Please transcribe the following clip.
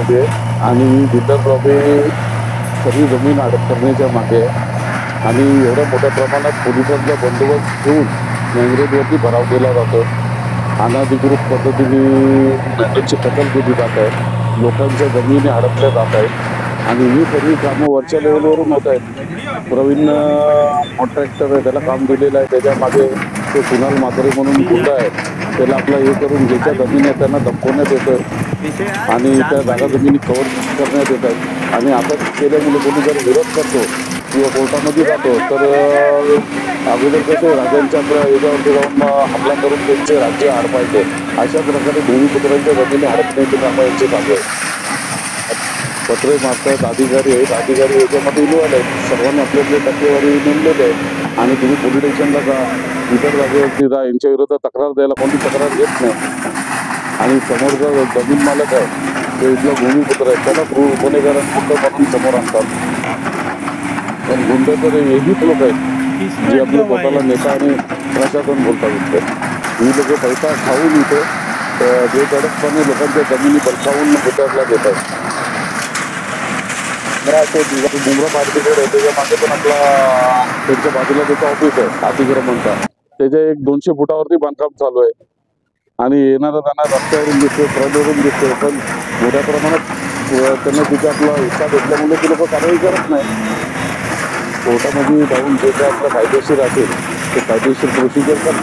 Lobby आहे आणि ही builder lobby सगळी जमीन हडप करण्याच्या मागे आहे आणि एवढ्या मोठ्या प्रमाणात पोलिसांचा बंदोबस्त ठेवून मँग्रोवरती भराव केला जातो. अनधिकृत पद्धतीने मँग्रोवची कत्तल केली जात आहे, लोकांच्या जमिनी हडपल्या जात आहेत आणि ही सर्व कामं वरच्या लेवलवरून होत आहेत. प्रवीण कॉन्ट्रॅक्टर आहे, त्याला काम दिलेलं आहे, त्याच्या मागे तो कुणाल म्हात्रे म्हणून गुंडा आहे, त्याला आपला हे करून ज्याच्या जमिनी आहेत त्यांना धमकवण्यात येतं आणि त्या जागा जमिनी कव्हर करण्यात येत आहेत. आणि आता केल्यामुळे कोणी जर विरोध करतो किंवा कोर्टामध्ये जातो तर अगोदर कसे राजांच्या आपल्या याच्यावरती जाऊन हमला करून त्यांचे राज्य हडपायचे, अशा प्रकारे भूमिपुत्रांच्या जमिनी हडपण्याचे कामं यांचे चालू आहे. पत्रे मारतात अधिकारी आहेत, अधिकारी याच्यामध्ये इन्व्हॉल्व आहेत, सर्वांनी आपली आपली टक्केवारी नेमलेली आहे आणि तुम्ही पोलीस स्टेशनला जा, इतर जागेवरती जा, यांच्या विरोधात तक्रार द्यायला कोणती तक्रार घेत नाही. आणि समोरचा जमीन मालक आहे तो इथला भूमिपुत्र आहे, त्याला गुन्हेगारांना म्हणून समोर आणतात. पण गुंड तर हेच लोक आहेत जे आपल्या स्वतःला नेता आणि प्रशासन बोलतात. इथे ही लोक पैसा खाऊन इथे बेधडकपणे लोकांच्या जमिनी बलकावून उतरला देतात. मुंब्रा पार्टीकडे आहे, त्याच्या मागे पण आपला त्यांच्या बाजूला त्याचं ऑफिस आहे अतिक्रमणचा, त्याच्या एक 200 फुटावरती बांधकाम चालू आहे आणि येणारा जाणार रस्त्यावरून दिसतोय, फ्रंटवरून दिसतोय, पण मोठ्या प्रमाणात त्यांना तिथे आपला हिस्सा घेतल्यामुळे ते लोक कारवाई करत नाही. कोर्टामध्ये जाऊन जे काय आपलं कायदेशीर असेल ते कायदेशीर प्रोसिजर करतात.